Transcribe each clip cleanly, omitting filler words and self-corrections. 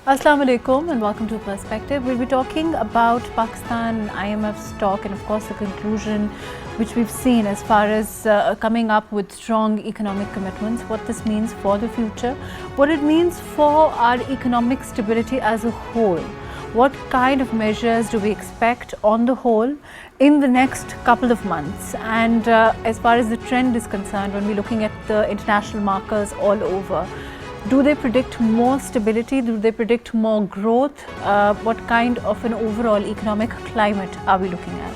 Assalamu alaikum and welcome to Perspective. We'll be talking about Pakistan, IMF's talk, and of course the conclusion which we've seen as far as coming up with strong economic commitments, what this means for the future, what it means for our economic stability as a whole. What kind of measures do we expect on the whole in the next couple of months? And as far as the trend is concerned, when we're looking at the international markers all over, do they predict more stability? Do they predict more growth? What kind of an overall economic climate are we looking at?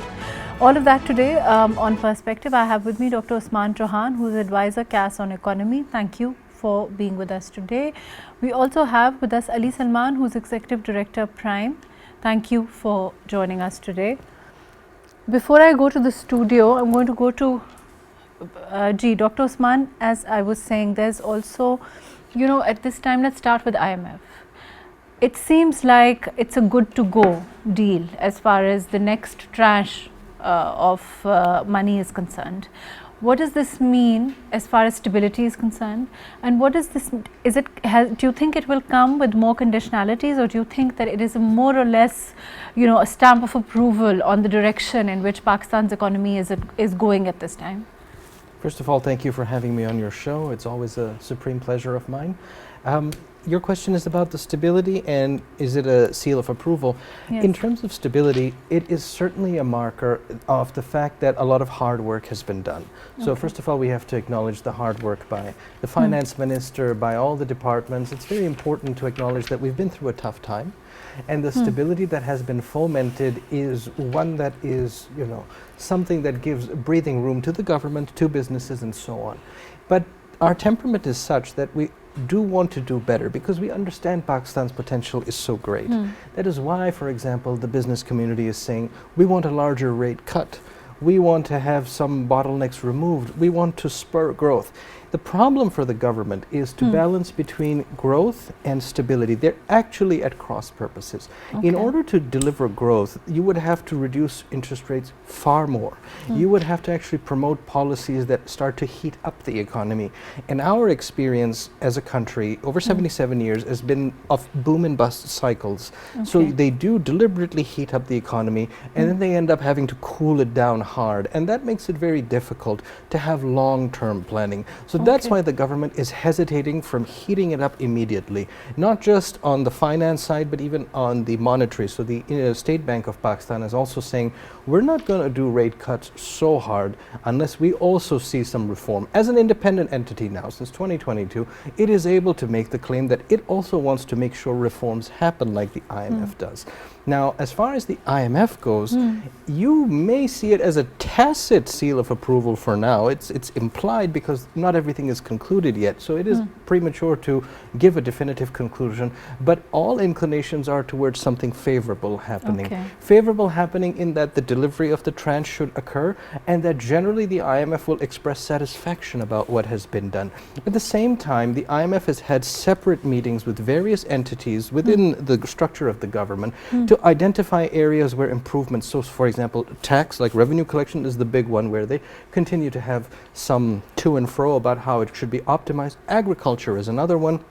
All of that today on Perspective. I have with me Dr. Usman Chohan, who is advisor CAS on economy. Thank you for being with us today. We also have with us Salman, who is Executive Director Prime. Thank you for joining us today. Before I go to the studio, I'm going to go to Dr. Usman. As I was saying, there's also, you know, at this time, let's start with IMF. It seems like it's a good to go deal as far as the next tranche of money is concerned. What does this mean as far as stability is concerned? And what is this, do you think it will come with more conditionalities, or do you think that it is a more or less, you know, a stamp of approval on the direction in which Pakistan's economy is going at this time? First of all, thank you for having me on your show. It's always a supreme pleasure of mine. Your question is about the stability and is it a seal of approval? Yes. In terms of stability, it is certainly a marker of the fact that a lot of hard work has been done. So first of all, we have to acknowledge the hard work by the finance minister, by all the departments. It's very important to acknowledge that we've been through a tough time. And the stability that has been fomented is one that is, you know, something that gives breathing room to the government, to businesses and so on. But our temperament is such that we do want to do better because we understand Pakistan's potential is so great. That is why, for example, the business community is saying we want a larger rate cut. We want to have some bottlenecks removed. We want to spur growth. The problem for the government is to balance between growth and stability. They're actually at cross purposes. In order to deliver growth, you would have to reduce interest rates far more. You would have to actually promote policies that start to heat up the economy. And our experience as a country over 77 years has been of boom and bust cycles. So they do deliberately heat up the economy and then they end up having to cool it down hard. And that makes it very difficult to have long-term planning. So that's why the government is hesitating from heating it up immediately, not just on the finance side, but even on the monetary. So the State Bank of Pakistan is also saying, we're not going to do rate cuts so hard unless we also see some reform. As an independent entity now, since 2022, it is able to make the claim that it also wants to make sure reforms happen like the IMF does. Now, as far as the IMF goes, you may see it as a tacit seal of approval for now. It's implied because not everything is concluded yet. So it is premature to give a definitive conclusion, but all inclinations are towards something favorable happening. Favorable happening in that the delivery of the tranche should occur and that generally the IMF will express satisfaction about what has been done. At the same time, the IMF has had separate meetings with various entities within the structure of the government to identify areas where improvements, so for example, tax, like revenue collection is the big one where they continue to have some to and fro about how it should be optimized. Agriculture is another one.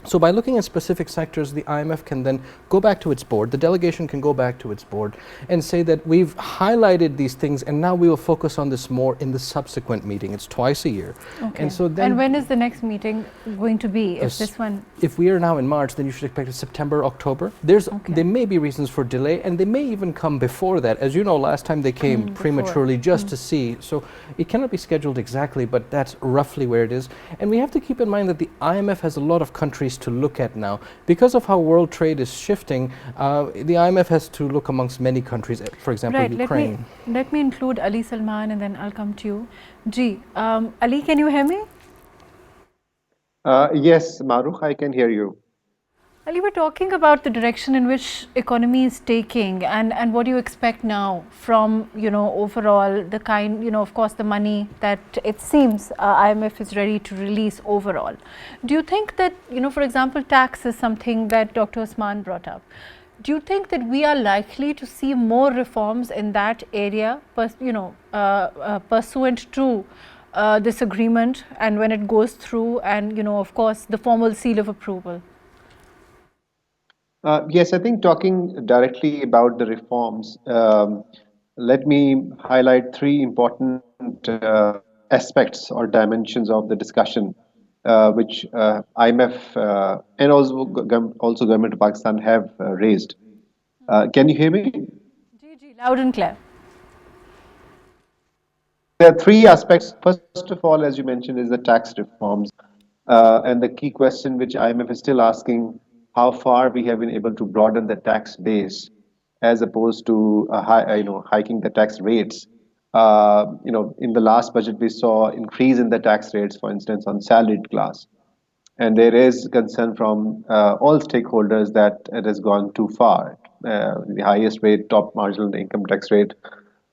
So by looking at specific sectors, the IMF can then go back to its board, the delegation can go back to its board and say that we've highlighted these things and now we will focus on this more in the subsequent meeting. It's twice a year. And so then, and when is the next meeting going to be? If this one, if we are now in March, then you should expect it September, October. There may be reasons for delay and they may even come before that. As you know, last time they came prematurely just to see. So it cannot be scheduled exactly, but that's roughly where it is. And we have to keep in mind that the IMF has a lot of countries to look at now. Because of how world trade is shifting, the IMF has to look amongst many countries, for example, Ukraine. Let me include Salman and then I'll come to you. Ali, can you hear me? Yes, MAHRUKH, I can hear you. Ali, we're talking about the direction in which economy is taking and what do you expect now from, you know, overall the kind, you know, of course the money that it seems IMF is ready to release overall. Do you think that, you know, for example, tax is something that Dr. Usman brought up. Do you think that we are likely to see more reforms in that area, pursuant to this agreement and when it goes through and, you know, of course, the formal seal of approval? Yes, I think talking directly about the reforms, let me highlight three important aspects or dimensions of the discussion, which IMF and also government of Pakistan have raised. Can you hear me? Loud and clear. There are three aspects. First of all, as you mentioned, is the tax reforms. And the key question which IMF is still asking, how far we have been able to broaden the tax base as opposed to hiking the tax rates. In the last budget, we saw increase in the tax rates, for instance, on salaried class. And there is concern from all stakeholders that it has gone too far. The highest rate, top marginal income tax rate,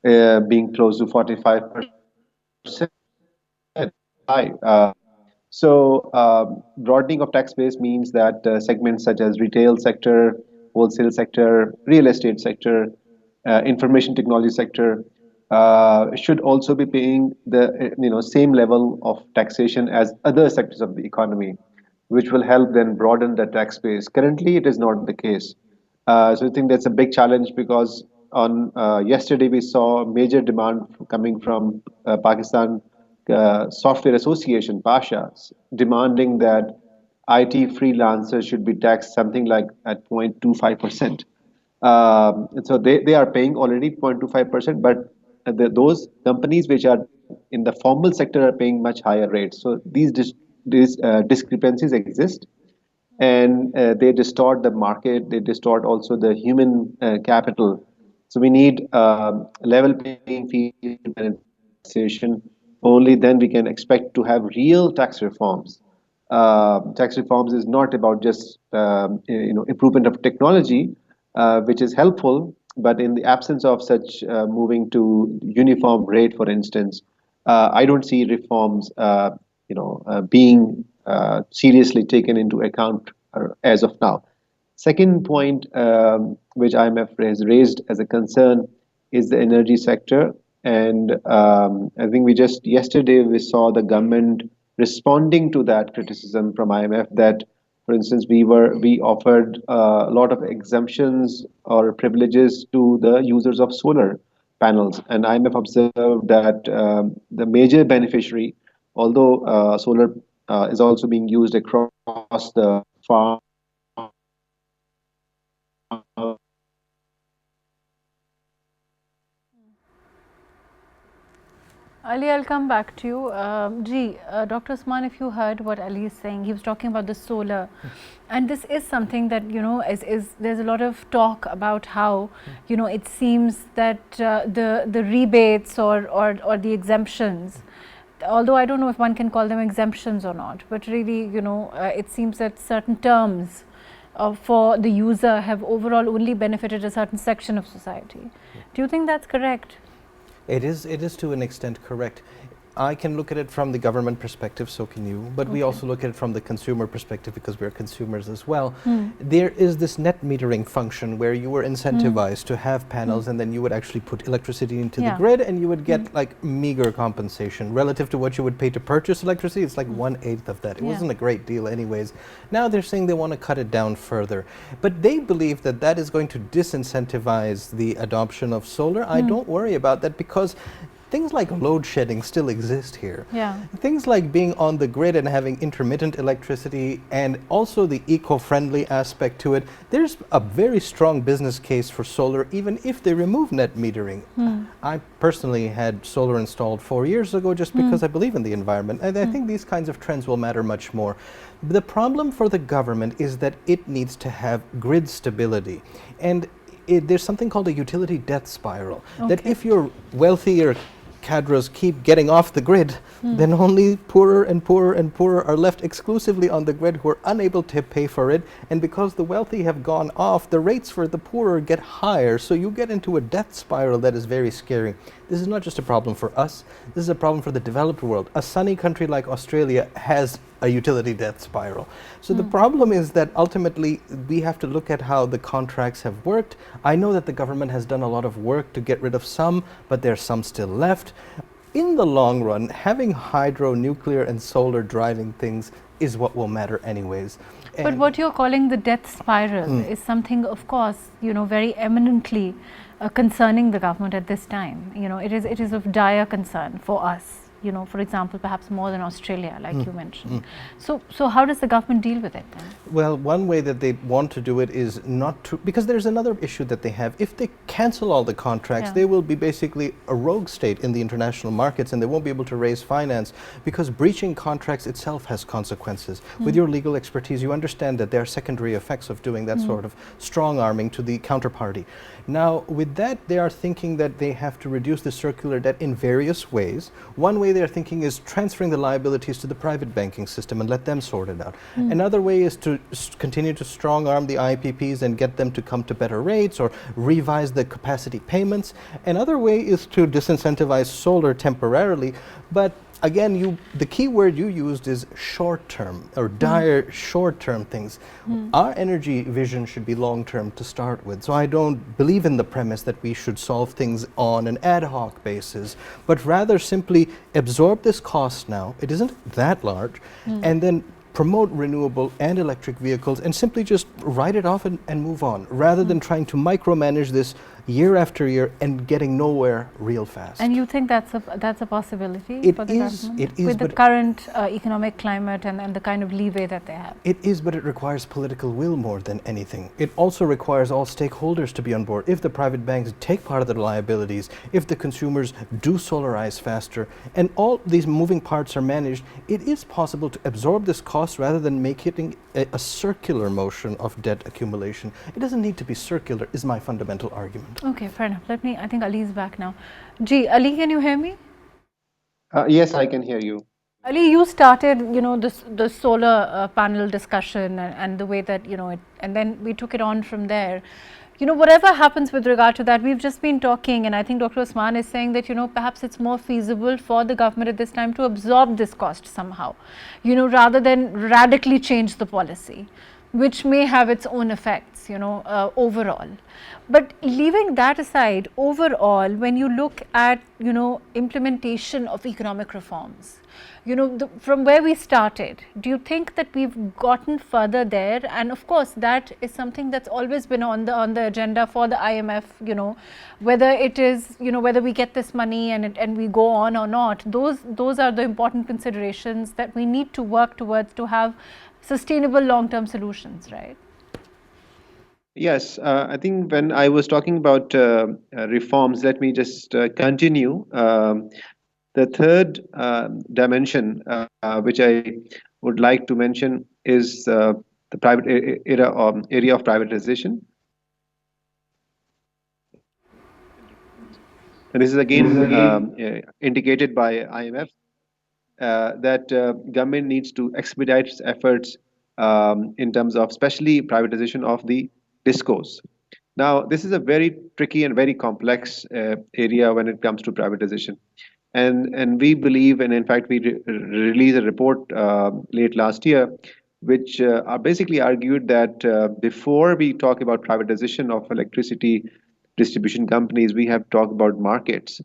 being close to 45%. High. Broadening of tax base means that segments such as retail sector, wholesale sector, real estate sector, information technology sector should also be paying the same level of taxation as other sectors of the economy, which will help then broaden the tax base. Currently, it is not the case. So I think that's a big challenge because on yesterday we saw major demand coming from Pakistan Software Association, Pasha, demanding that IT freelancers should be taxed something like at 0.25%. And so they are paying already 0.25%, but those companies which are in the formal sector are paying much higher rates. So these discrepancies exist, and they distort the market. They distort also the human capital. So we need level playing field and taxation. Only then we can expect to have real tax reforms. Tax reforms is not about just improvement of technology, which is helpful, but in the absence of such moving to uniform rate, for instance, I don't see reforms being seriously taken into account as of now. Second point, which IMF has raised as a concern, is the energy sector. And I think we just yesterday we saw the government responding to that criticism from IMF that, for instance, we offered a lot of exemptions or privileges to the users of solar panels, and IMF observed that the major beneficiary, although solar is also being used across the farm. Ali, I'll come back to you. Dr. Usman, if you heard what Ali is saying, he was talking about the solar. And this is something that, there's a lot of talk about how, it seems that the rebates or the exemptions, although I don't know if one can call them exemptions or not, but really, it seems that certain terms for the user have overall only benefited a certain section of society. Do you think that's correct? It is to an extent correct. I can look at it from the government perspective, so can you, but we also look at it from the consumer perspective because we're consumers as well. There is this net metering function where you were incentivized to have panels and then you would actually put electricity into the grid and you would get like meager compensation relative to what you would pay to purchase electricity. It's like 1/8 of that. It wasn't a great deal anyways. Now they're saying they want to cut it down further, but they believe that that is going to disincentivize the adoption of solar. I don't worry about that because things like load shedding still exist here. Things like being on the grid and having intermittent electricity and also the eco-friendly aspect to it. There's a very strong business case for solar even if they remove net metering. I personally had solar installed 4 years ago just because I believe in the environment, and I think these kinds of trends will matter much more. The problem for the government is that it needs to have grid stability, and there's something called a utility death spiral, that if you're wealthier cadres keep getting off the grid, then only poorer and poorer and poorer are left exclusively on the grid who are unable to pay for it. And because the wealthy have gone off, the rates for the poorer get higher. So you get into a death spiral that is very scary. This is not just a problem for us, this is a problem for the developed world. A sunny country like Australia has a utility death spiral. So the problem is that ultimately we have to look at how the contracts have worked. I know that the government has done a lot of work to get rid of some, but there's some still left. In the long run, having hydro, nuclear and solar driving things is what will matter anyways. But what you're calling the death spiral is something, of course, very eminently concerning the government at this time. It is of dire concern for us. For example, perhaps more than Australia, like you mentioned. So how does the government deal with it then? Well, one way that they want to do it is not to, because there's another issue that they have. If they cancel all the contracts, they will be basically a rogue state in the international markets, and they won't be able to raise finance, because breaching contracts itself has consequences. With your legal expertise, you understand that there are secondary effects of doing that sort of strong arming to the counterparty. Now, with that, they are thinking that they have to reduce the circular debt in various ways. One way they're thinking is transferring the liabilities to the private banking system and let them sort it out. Another way is to continue to strong arm the IPPs and get them to come to better rates or revise the capacity payments. Another way is to disincentivize solar temporarily, but again, the key word you used is short-term or dire short-term things. Our energy vision should be long-term to start with. So I don't believe in the premise that we should solve things on an ad hoc basis, but rather simply absorb this cost now. It isn't that large, and then promote renewable and electric vehicles and simply just write it off and move on, rather than trying to micromanage this year after year and getting nowhere real fast. And you think that's a possibility for the government? It is, with the current economic climate and the kind of leeway that they have? It is, but it requires political will more than anything. It also requires all stakeholders to be on board. If the private banks take part of the liabilities, if the consumers do solarize faster, and all these moving parts are managed, it is possible to absorb this cost rather than make it a circular motion of debt accumulation. It doesn't need to be circular, is my fundamental argument. Okay, fair enough. I think Ali's back now. Ali, can you hear me? Yes, I can hear you. Ali, you started, the solar panel discussion and the way that, and then we took it on from there. Whatever happens with regard to that, we've just been talking, and I think Dr. Usman is saying that, perhaps it's more feasible for the government at this time to absorb this cost somehow, rather than radically change the policy, which may have its own effects, overall. But leaving that aside, overall, when you look at, implementation of economic reforms, from where we started, do you think that we've gotten further there? And of course, that is something that's always been on the agenda for the IMF, whether it is, whether we get this money and we go on or not, those are the important considerations that we need to work towards to have sustainable long-term solutions, right? Yes, I think when I was talking about reforms, let me just continue. The third dimension, which I would like to mention, is the private area of privatization. And this is again indicated by IMF that government needs to expedite its efforts in terms of especially privatization of the discos. Now, this is a very tricky and very complex area when it comes to privatization. And we believe, and in fact, we released a report late last year, which basically argued that before we talk about privatization of electricity distribution companies, we have to talk about markets,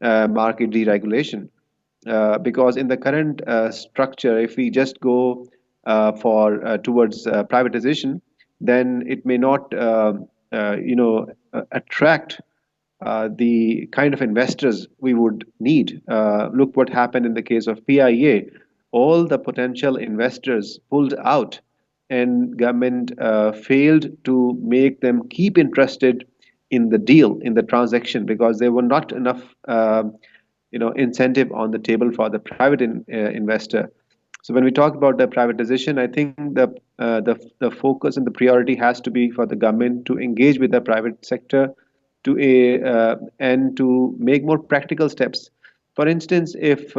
market deregulation. Because in the current structure, if we just go towards privatization, then it may not, attract the kind of investors we would need. Look what happened in the case of PIA. All the potential investors pulled out, and government failed to make them keep interested in the deal, in the transaction, because there were not enough, incentive on the table for the private investor. So when we talk about the privatization, I think the focus and the priority has to be for the government to engage with the private sector and to make more practical steps. For instance, if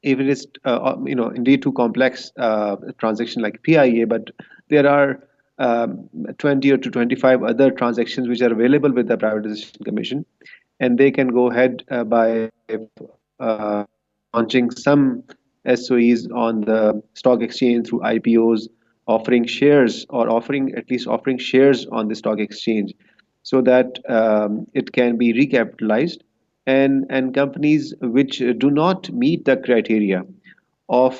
it is indeed too complex transaction like PIA, but there are 20 or to 25 other transactions which are available with the Privatization Commission, and they can go ahead by launching some SOEs on the stock exchange through IPOs, offering shares or offering shares on the stock exchange, so that it can be recapitalized, and companies which do not meet the criteria of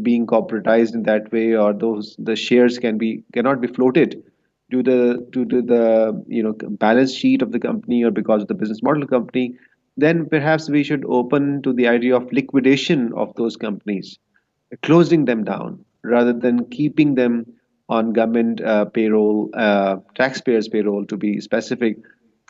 being corporatized in that way, or the shares cannot be floated due to the balance sheet of the company or because of the business model of the company, then perhaps we should open to the idea of liquidation of those companies, closing them down rather than keeping them on government payroll, taxpayers' payroll to be specific.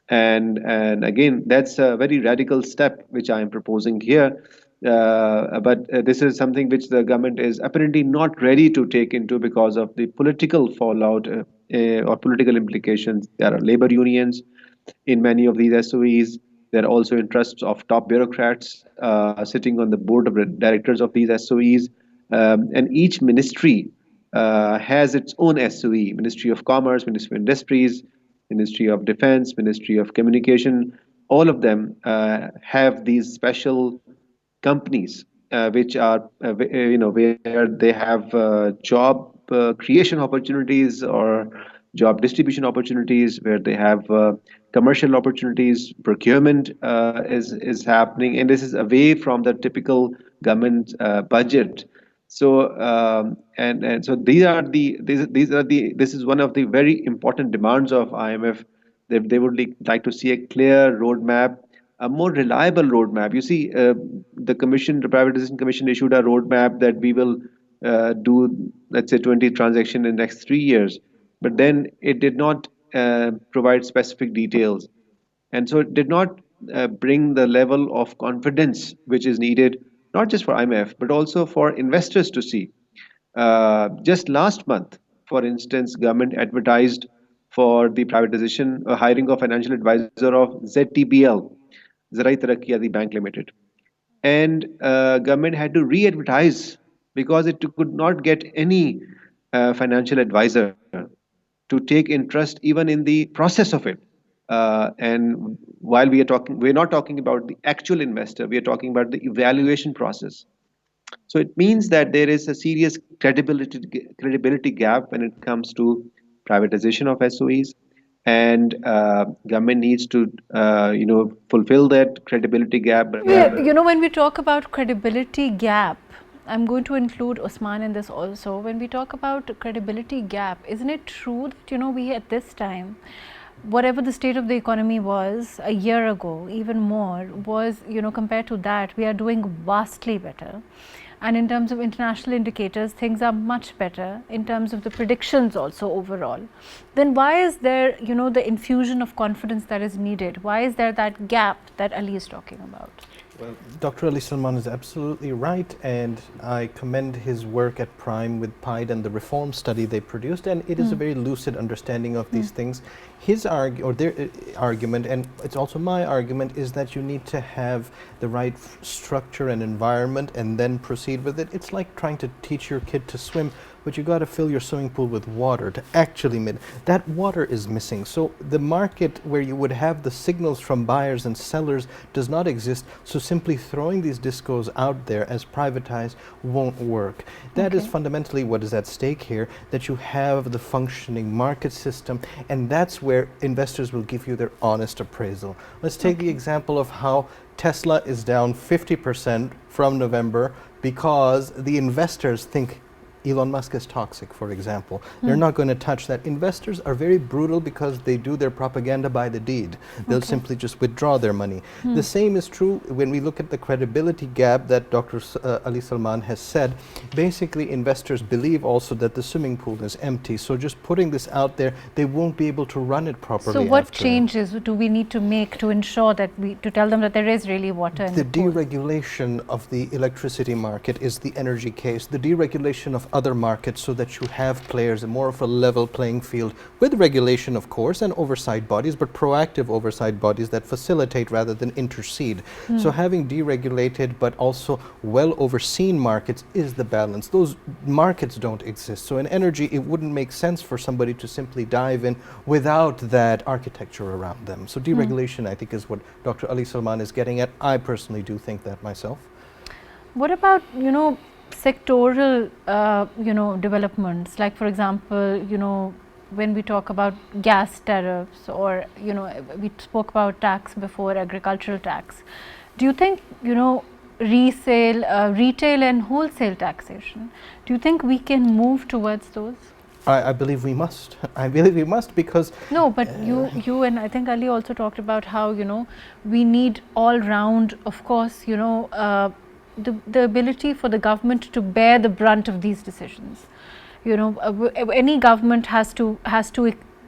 And again, that's a very radical step which I am proposing here. But this is something which the government is apparently not ready to take into because of the political fallout or political implications. There are labor unions in many of these SOEs. There are also interests of top bureaucrats sitting on the board of directors of these SOEs. And each ministry has its own SOE: Ministry of Commerce, Ministry of Industries, Ministry of Defense, Ministry of Communication. All of them have these special companies which are where they have job creation opportunities or job distribution opportunities, where they have commercial opportunities. Procurement is happening, and this is away from the typical government budget. So and so this is one of the very important demands of IMF. They would like to see a clear roadmap, a more reliable roadmap. You see, the commission, the Privatization Commission, issued a roadmap that we will do, let's say, 20 transactions in the next 3 years, but then it did not provide specific details, and so it did not bring the level of confidence which is needed, not just for IMF but also for investors to see. Just last month, for instance, government advertised for the privatization, hiring of financial advisor of ZTBL, Zarai Taraqqiyati Bank Limited, and government had to re-advertise because it could not get any financial advisor to take interest even in the process of it. And while we're not talking about the actual investor, we are talking about the evaluation process. So it means that there is a serious credibility gap when it comes to privatization of SOEs, and government needs to fulfill that credibility gap. When we talk about credibility gap, I'm going to include Usman in this also. When we talk about credibility gap, isn't it true that we at this time, whatever the state of the economy was a year ago, even more, was compared to that, we are doing vastly better. And in terms of international indicators, things are much better in terms of the predictions also overall. Then why is there the infusion of confidence that is needed? Why is there that gap that Ali is talking about? Well, Dr. Ali Salman is absolutely right, and I commend his work at Prime with PIDE and the reform study they produced, and it is a very lucid understanding of these things. His their argument, and it's also my argument, is that you need to have the right structure and environment and then proceed with it. It's like trying to teach your kid to swim, but you got to fill your swimming pool with water to actually that water is missing. So the market where you would have the signals from buyers and sellers does not exist. So simply throwing these discos out there as privatized won't work. That is fundamentally what is at stake here, that you have the functioning market system, and that's where investors will give you their honest appraisal. Let's take the example of how Tesla is down 50% from November because the investors think Elon Musk is toxic, for example. They're not going to touch that. Investors are very brutal because they do their propaganda by the deed. They'll simply just withdraw their money. The same is true when we look at the credibility gap that Dr. Ali Salman has said. Basically, investors believe also that the swimming pool is empty. So just putting this out there, they won't be able to run it properly. So what changes do we need to make to ensure that to tell them that there is really water in the pool? The deregulation of the electricity market is the energy case. The deregulation of other markets so that you have players, more of a level playing field with regulation, of course, and oversight bodies, but proactive oversight bodies that facilitate rather than intercede. So having deregulated but also well overseen markets is the balance. Those markets don't exist. So in energy, it wouldn't make sense for somebody to simply dive in without that architecture around them. So deregulation, I think, is what Dr. Ali Salman is getting at. I personally do think that myself. What about, sectoral, developments, like for example, when we talk about gas tariffs, or, we spoke about tax before, agricultural tax. Do you think, retail and wholesale taxation. Do you think we can move towards those? I believe we must. I believe we must because... No, but you and I think Ali also talked about how, we need all round, of course, the ability for the government to bear the brunt of these decisions. Any government has to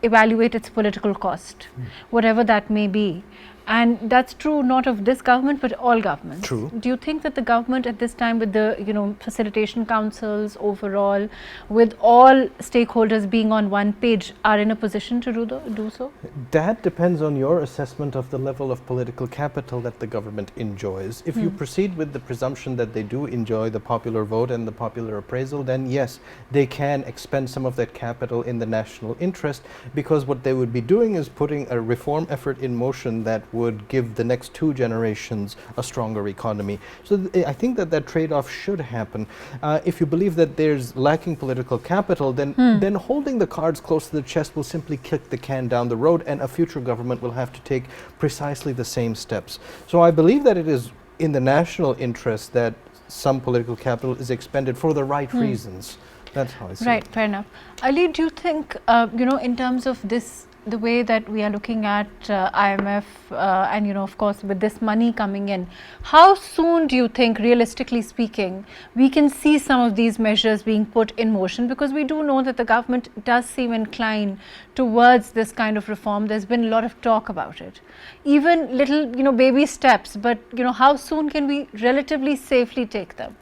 evaluate its political cost, whatever that may be. And that's true not of this government but all governments. True. Do you think that the government at this time, with the facilitation councils overall, with all stakeholders being on one page, are in a position to do so? That depends on your assessment of the level of political capital that the government enjoys. If you proceed with the presumption that they do enjoy the popular vote and the popular appraisal, then yes, they can expend some of that capital in the national interest, because what they would be doing is putting a reform effort in motion that would give the next 2 generations a stronger economy. So I think that trade-off should happen. If you believe that there's lacking political capital, then holding the cards close to the chest will simply kick the can down the road, and a future government will have to take precisely the same steps. So I believe that it is in the national interest that some political capital is expended for the right reasons. That's how I see it. Right, fair enough. Ali, do you think, in terms of this, the way that we are looking at IMF and, of course, with this money coming in, how soon do you think, realistically speaking, we can see some of these measures being put in motion? Because we do know that the government does seem inclined towards this kind of reform. There's been a lot of talk about it. Even little, baby steps, but, how soon can we relatively safely take them?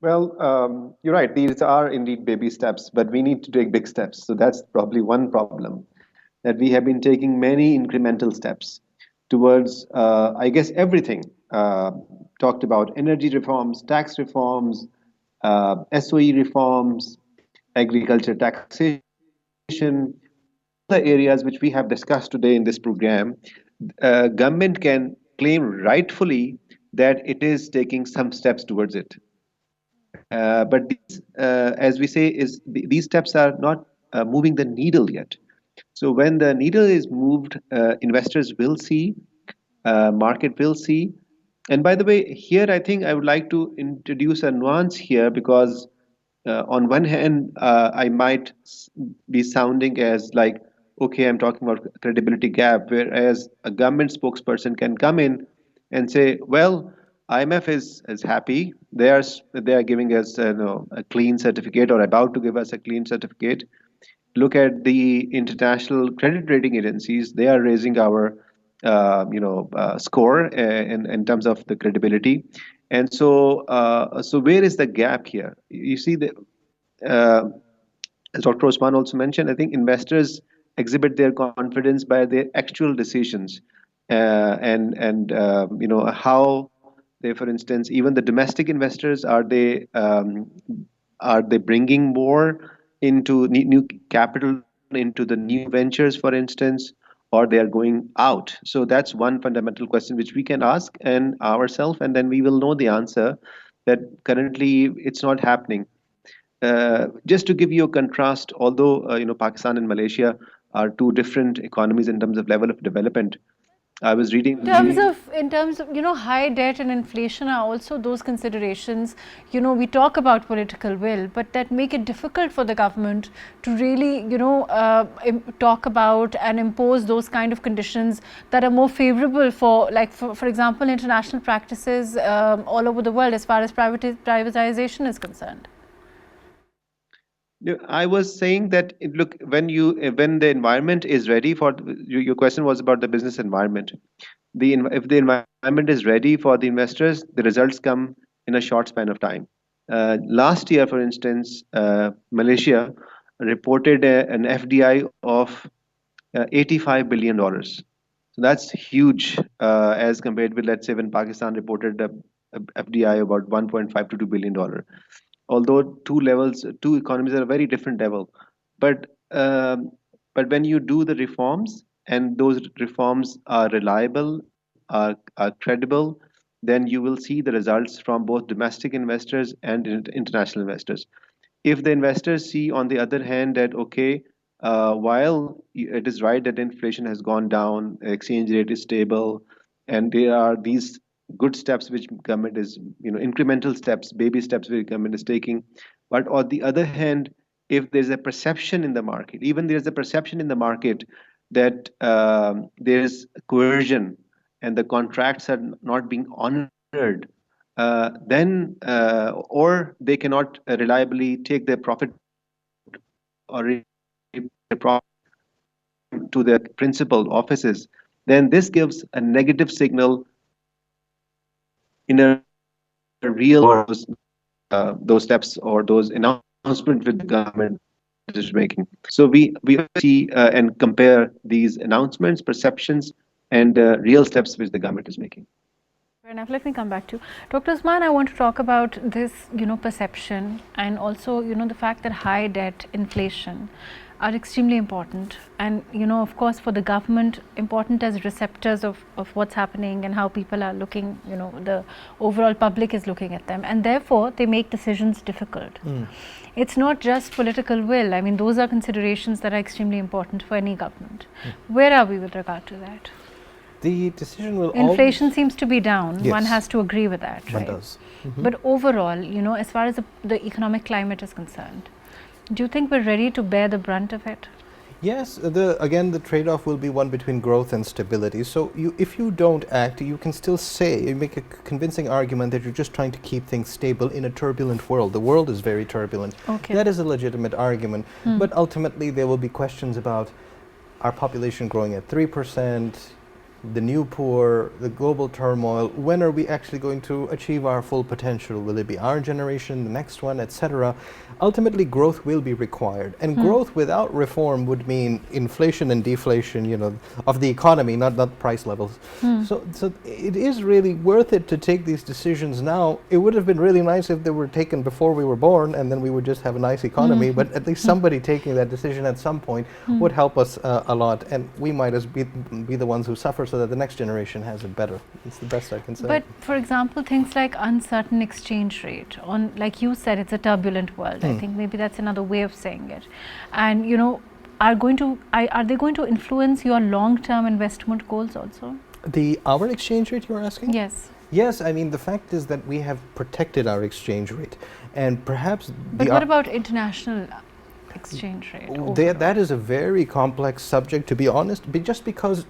Well, you're right. These are indeed baby steps, but we need to take big steps. So that's probably one problem, that we have been taking many incremental steps towards, I guess, everything. Talked about energy reforms, tax reforms, SOE reforms, agriculture taxation, the areas which we have discussed today in this program. Government can claim rightfully that it is taking some steps towards it. But these, as we say, these steps are not moving the needle yet. So when the needle is moved, investors will see, market will see. And by the way, here I think I would like to introduce a nuance here, because on one hand, I might be sounding as like, okay, I'm talking about credibility gap, whereas a government spokesperson can come in and say, well, IMF is happy. They are giving us a clean certificate, or about to give us a clean certificate. Look at the international credit rating agencies; they are raising our score in terms of the credibility. And so where is the gap here? You see, as Dr. Usman also mentioned, I think investors exhibit their confidence by their actual decisions, and how they, for instance, even the domestic investors, are they bringing more into new capital into the new ventures, for instance, or they are going out? So that's one fundamental question which we can ask and ourselves, and then we will know the answer that currently it's not happening. Just to give you a contrast, although Pakistan and Malaysia are 2 different economies in terms of level of development, I was reading. In terms of high debt and inflation are also those considerations. We talk about political will, but that make it difficult for the government to really talk about and impose those kind of conditions that are more favorable for, like for example, international practices all over the world as far as privatization is concerned. I was saying that, look, when the environment is ready for, your question was about the business environment. If the environment is ready for the investors, the results come in a short span of time. Last year, for instance, Malaysia reported an FDI of $85 billion. So that's huge as compared with, let's say, when Pakistan reported a FDI about $1.5 to $2 billion. Although two economies are a very different level, but when you do the reforms and those reforms are reliable, are credible, then you will see the results from both domestic investors and international investors. If the investors see, on the other hand, that okay, while it is right that inflation has gone down, exchange rate is stable, and there are these good steps which government is, incremental steps, baby steps which government is taking. But on the other hand, if there's a perception in the market, even there's a perception in the market that there's coercion and the contracts are not being honored, then or they cannot reliably take their profit or their profit to their principal offices, then this gives a negative signal in a real those steps or those announcements with the government is making. So we see and compare these announcements, perceptions, and real steps which the government is making. Fair enough. Let me come back to Dr. Usman. I want to talk about this, perception, and also, the fact that high debt, inflation are extremely important, and of course for the government important as receptors of what's happening and how people are looking, the overall public is looking at them, and therefore they make decisions difficult. It's not just political will. I mean, those are considerations that are extremely important for any government. Where are we with regard to that? The decision will inflation seems to be down. Yes. One has to agree with that, right? One does. But overall, as far as the economic climate is concerned, do you think we're ready to bear the brunt of it? Yes, again, the trade-off will be one between growth and stability. So if you don't act, you can still say, you make a convincing argument that you're just trying to keep things stable in a turbulent world. The world is very turbulent. Okay. That is a legitimate argument. But ultimately, there will be questions about our population growing at 3%, the new poor, the global turmoil. When are we actually going to achieve our full potential? Will it be our generation, the next one, etc.? Ultimately, growth will be required, and growth without reform would mean inflation and deflation, of the economy, not price levels. So it is really worth it to take these decisions now. It would have been really nice if they were taken before we were born, and then we would just have a nice economy. But at least somebody taking that decision at some point would help us a lot, and we might as be the ones who suffer, so that the next generation has it better. It's the best I can say. But for example, things like uncertain exchange rate, like you said, it's a turbulent world. I think maybe that's another way of saying it. And are they going to influence your long-term investment goals also? Our exchange rate, you're asking? Yes. Yes, I mean, the fact is that we have protected our exchange rate, and perhaps But what about international exchange rate? That is a very complex subject, to be honest, just because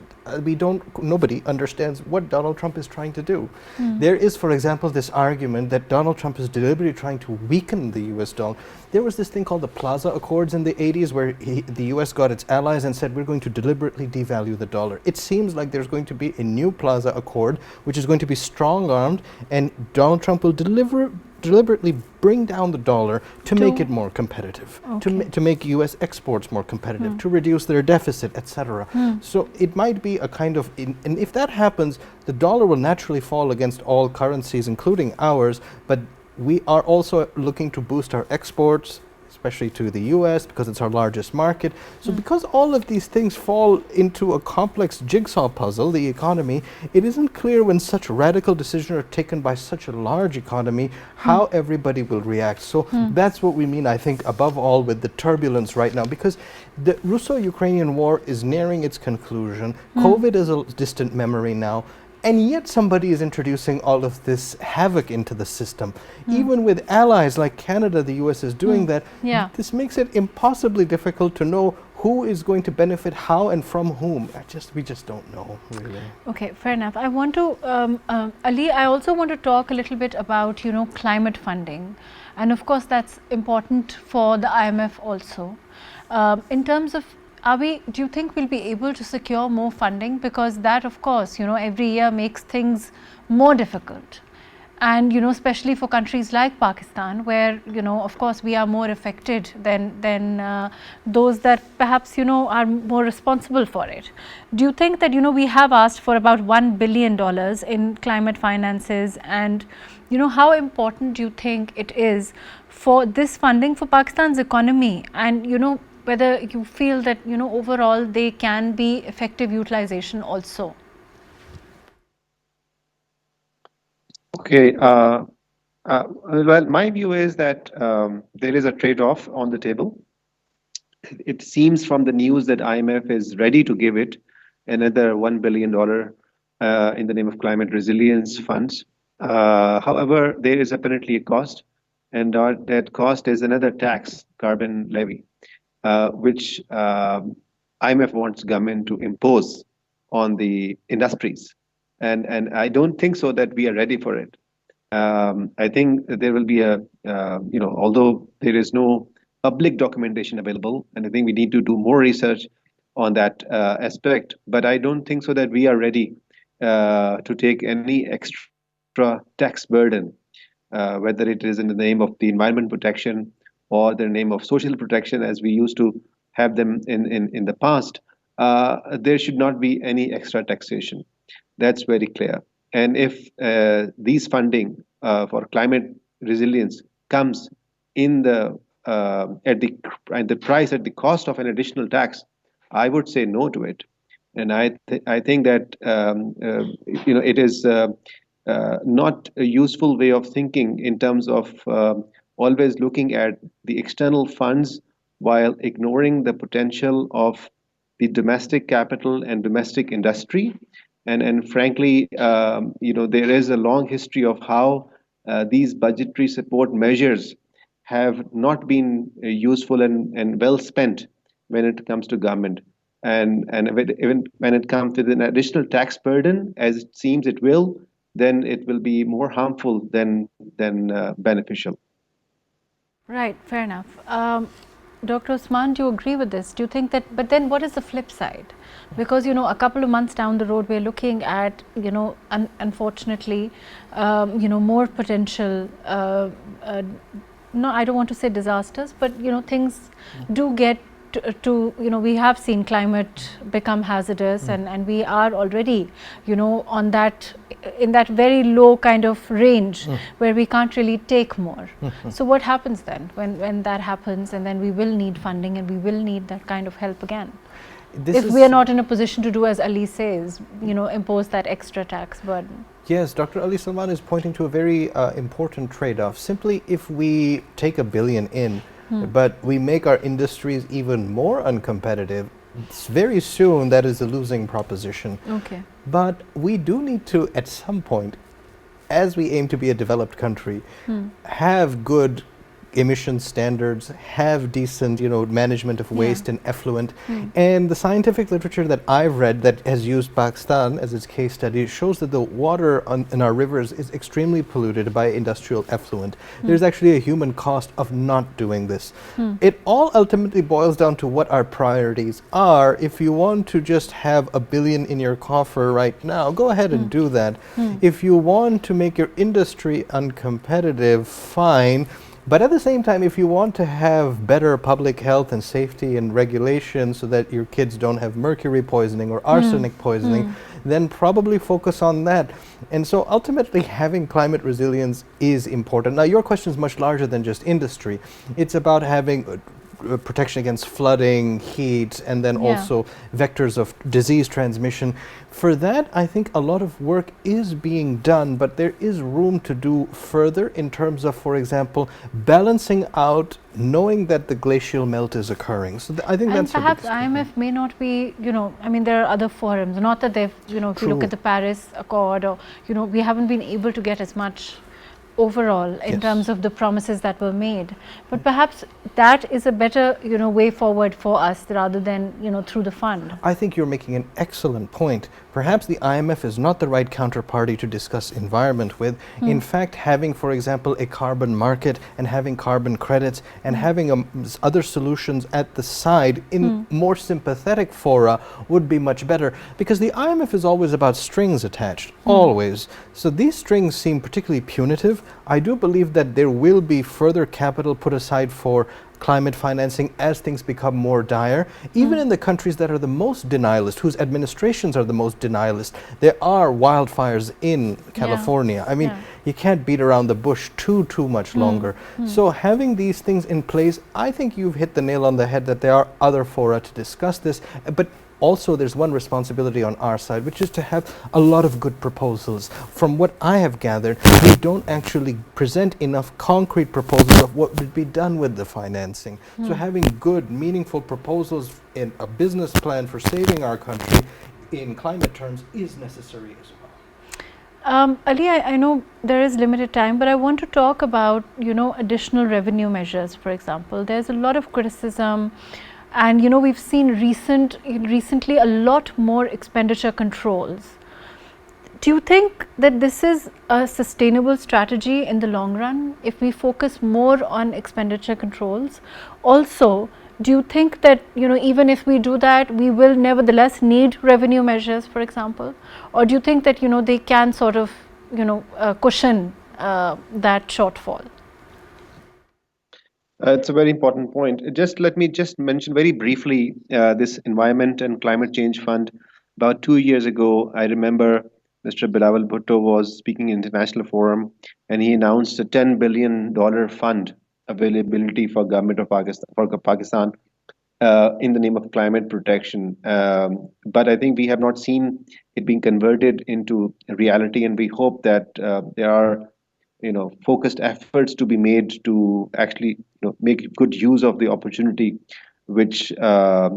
nobody understands what Donald Trump is trying to do. There is, for example, this argument that Donald Trump is deliberately trying to weaken the US dollar. There was this thing called the Plaza Accords in the 80s where the US got its allies and said, we're going to deliberately devalue the dollar. It seems like there's going to be a new Plaza Accord, which is going to be strong-armed, and Donald Trump will deliberately bring down the dollar to make it more competitive, to make US exports more competitive, to reduce their deficit, etc. So it might be a kind of, and if that happens, the dollar will naturally fall against all currencies, including ours, but we are also looking to boost our exports, especially to the US, because it's our largest market. So because all of these things fall into a complex jigsaw puzzle, the economy, it isn't clear when such radical decisions are taken by such a large economy, how everybody will react. So that's what we mean, I think, above all, with the turbulence right now, because the Russo-Ukrainian war is nearing its conclusion. COVID is a distant memory now. And yet somebody is introducing all of this havoc into the system. Even with allies like Canada, the US is doing that. This makes it impossibly difficult to know who is going to benefit how and from whom. We just don't know, really. Okay, fair enough. I want to, Ali, I also want to talk a little bit about, climate funding. And of course, that's important for the IMF also. In terms of, do you think we'll be able to secure more funding? Because that, of course, every year makes things more difficult. And, especially for countries like Pakistan, where, of course, we are more affected than those that perhaps, are more responsible for it. Do you think that, we have asked for about $1 billion in climate finances, and, how important do you think it is for this funding for Pakistan's economy, and, whether you feel that, overall they can be effective utilization also? Okay. Well, my view is that there is a trade-off on the table. It seems from the news that IMF is ready to give it another $1 billion in the name of climate resilience funds. However, there is apparently a cost, and that cost is another tax, carbon levy, which IMF wants government to impose on the industries. And I don't think so that we are ready for it. I think that there will be although there is no public documentation available, and I think we need to do more research on that aspect. But I don't think so that we are ready to take any extra tax burden, whether it is in the name of the environment protection or the name of social protection, as we used to have them in the past. There should not be any extra taxation. That's very clear. And if these funding for climate resilience comes in at the price at the cost of an additional tax, I would say no to it. And I think that it is not a useful way of thinking in terms of always looking at the external funds while ignoring the potential of the domestic capital and domestic industry. And frankly, there is a long history of how these budgetary support measures have not been useful and well spent when it comes to government. And even when it comes to an additional tax burden, as it seems it will, then it will be more harmful than beneficial. Right, fair enough. Dr. Usman, do you agree with this? Do you think that, but then what is the flip side? Because, a couple of months down the road, we're looking at, unfortunately, more potential, no, I don't want to say disasters, but, things do get to we have seen climate become hazardous, and we are already, on that, in that very low kind of range where we can't really take more. So what happens then when that happens, and then we will need funding and we will need that kind of help again? If we are not in a position to do, as Ali says, impose that extra tax burden. Yes, Dr. Ali Salman is pointing to a very important trade-off. Simply, if we take $1 billion in, but we make our industries even more uncompetitive, very soon that is a losing proposition. Okay. But we do need to, at some point, as we aim to be a developed country, have good emission standards, have decent, management of waste and effluent. And the scientific literature that I've read that has used Pakistan as its case study shows that the water in our rivers is extremely polluted by industrial effluent. There's actually a human cost of not doing this. It all ultimately boils down to what our priorities are. If you want to just have $1 billion in your coffer right now, go ahead and do that. If you want to make your industry uncompetitive, fine. But at the same time, if you want to have better public health and safety and regulation so that your kids don't have mercury poisoning or arsenic poisoning, then probably focus on that. And so ultimately having climate resilience is important. Now your question is much larger than just industry. It's about having protection against flooding, heat, and then also vectors of disease transmission. For that, I think a lot of work is being done, but there is room to do further in terms of, for example, balancing out, knowing that the glacial melt is occurring. So I think that's perhaps IMF may not be, I mean, there are other forums, not that they've, if you look at the Paris Accord, or, we haven't been able to get as much overall in terms of the promises that were made, but perhaps that is a better way forward for us rather than through the fund. I think you're making an excellent point. Perhaps the IMF is not the right counterparty to discuss environment with. In fact, having, for example, a carbon market and having carbon credits and having other solutions at the side in more sympathetic fora would be much better, because the IMF is always about strings attached, always. So these strings seem particularly punitive. I do believe that there will be further capital put aside for climate financing as things become more dire. Even in the countries that are the most denialist, whose administrations are the most denialist, there are wildfires in California. I mean, you can't beat around the bush too much longer. So having these things in place, I think you've hit the nail on the head that there are other fora to discuss this, but also there's one responsibility on our side, which is to have a lot of good proposals. From what I have gathered, we don't actually present enough concrete proposals of what would be done with the financing. So having good, meaningful proposals in a business plan for saving our country in climate terms is necessary as well. Ali, I know there is limited time, but I want to talk about, additional revenue measures, for example. There's a lot of criticism, and, we've seen recently a lot more expenditure controls. Do you think that this is a sustainable strategy in the long run if we focus more on expenditure controls? Also, do you think that, even if we do that, we will nevertheless need revenue measures, for example? Or do you think that, they can sort of, cushion that shortfall? It's a very important point. Let me mention very briefly this Environment and Climate Change Fund. About 2 years ago, I remember Mr. Bilawal Bhutto was speaking in international forum, and he announced a $10 billion fund availability for government of Pakistan in the name of climate protection. But I think we have not seen it being converted into reality, and we hope that there are focused efforts to be made to actually make good use of the opportunity which are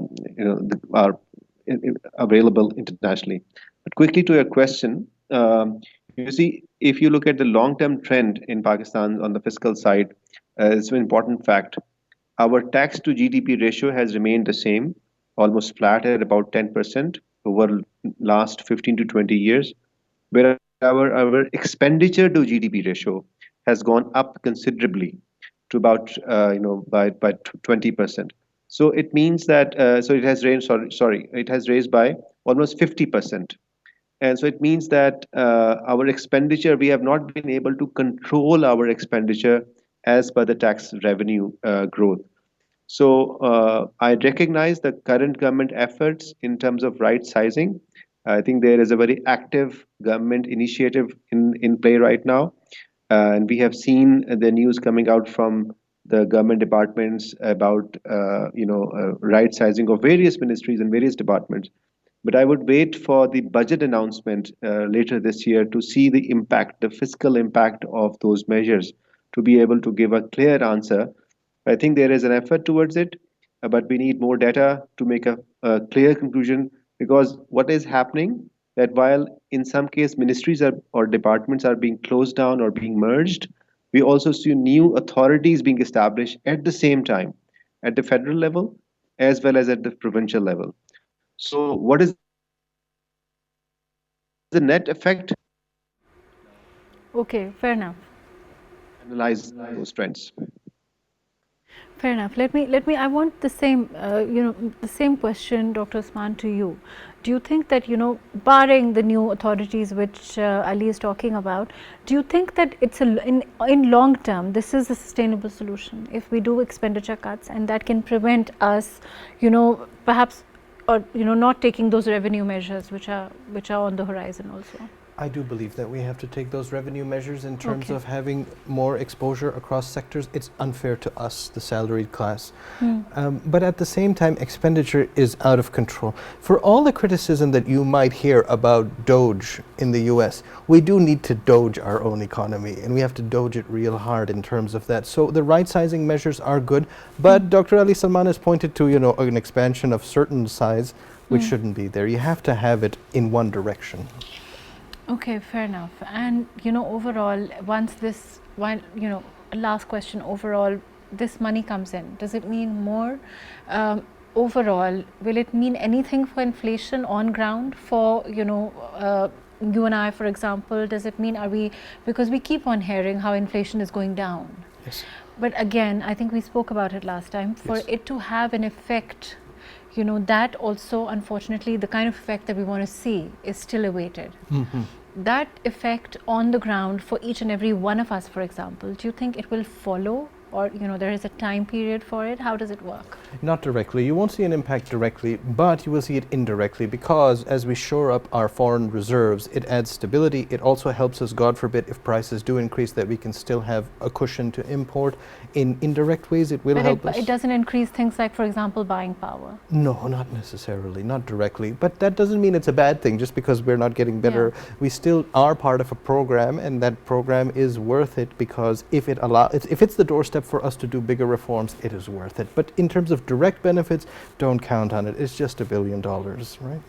available internationally. But quickly to your question, you see, if you look at the long-term trend in Pakistan on the fiscal side, it's an important fact. Our tax to GDP ratio has remained the same, almost flat at about 10% over last 15 to 20 years, whereas our expenditure to GDP ratio has gone up considerably to about by 20%. So it means that it has raised by almost 50%. And so it means that our expenditure, we have not been able to control our expenditure as per the tax revenue growth. So I recognize the current government efforts in terms of right sizing. I think there is a very active government initiative in play right now. And we have seen the news coming out from the government departments about right sizing of various ministries and various departments. But I would wait for the budget announcement later this year to see the impact, the fiscal impact of those measures, to be able to give a clear answer. I think there is an effort towards it, but we need more data to make a clear conclusion, because what is happening, that while in some case ministries or departments are being closed down or being merged, we also see new authorities being established at the same time at the federal level as well as at the provincial level. So what is the net effect? Okay, fair enough. Analyze those trends. Fair enough. Let me. I want the same, the same question, Dr. Usman, to you. Do you think that, barring the new authorities which Ali is talking about, do you think that it's in long term, this is a sustainable solution if we do expenditure cuts, and that can prevent us, perhaps, or not taking those revenue measures which are on the horizon also? I do believe that we have to take those revenue measures in terms of having more exposure across sectors. It's unfair to us, the salaried class. But at the same time, expenditure is out of control. For all the criticism that you might hear about Doge in the US, we do need to Doge our own economy, and we have to Doge it real hard in terms of that. So the right sizing measures are good, but Dr. Ali Salman has pointed to, an expansion of certain size, which shouldn't be there. You have to have it in one direction. Okay, fair enough. And overall, last question, overall, this money comes in, does it mean more? Overall, will it mean anything for inflation on ground for, you and I, for example? Does it mean, because we keep on hearing how inflation is going down. Yes. But again, I think we spoke about it last time, for it to have an effect, that also, unfortunately, the kind of effect that we want to see is still awaited. That effect on the ground for each and every one of us, for example, do you think it will follow, or there is a time period for it? How does it work? Not directly. You won't see an impact directly, but you will see it indirectly, because as we shore up our foreign reserves, it adds stability. It also helps us, God forbid, if prices do increase, that we can still have a cushion to import. In indirect ways, it will help us. It doesn't increase things like, for example, buying power? No, not necessarily, not directly. But that doesn't mean it's a bad thing just because we're not getting better. Yeah. We still are part of a program, and that program is worth it, because if it's the doorstep except for us to do bigger reforms, it is worth it. But in terms of direct benefits, don't count on it. It's just $1 billion, right?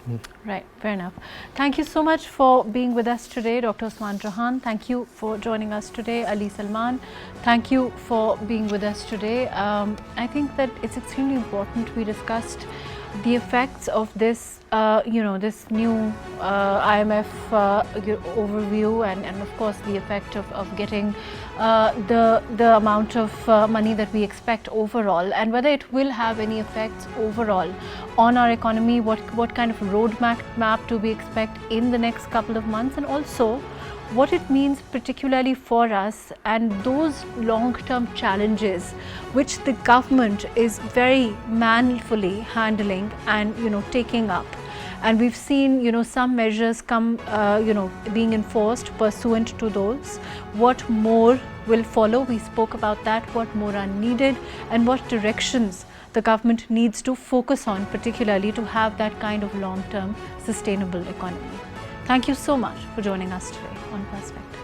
Right, fair enough. Thank you so much for being with us today, Dr. Usman Chohan. Thank you for joining us today, Ali Salman. Thank you for being with us today. I think that it's extremely important we discussed the effects of this, this new IMF overview, and of course the effect of getting the amount of money that we expect overall, and whether it will have any effects overall on our economy, what kind of roadmap do we expect in the next couple of months, and also what it means particularly for us and those long-term challenges which the government is very manfully handling and taking up. And we've seen some measures come being enforced pursuant to those. What more will follow? We spoke about that. What more are needed and what directions the government needs to focus on, particularly to have that kind of long-term sustainable economy. Thank you so much for joining us today on Perspective.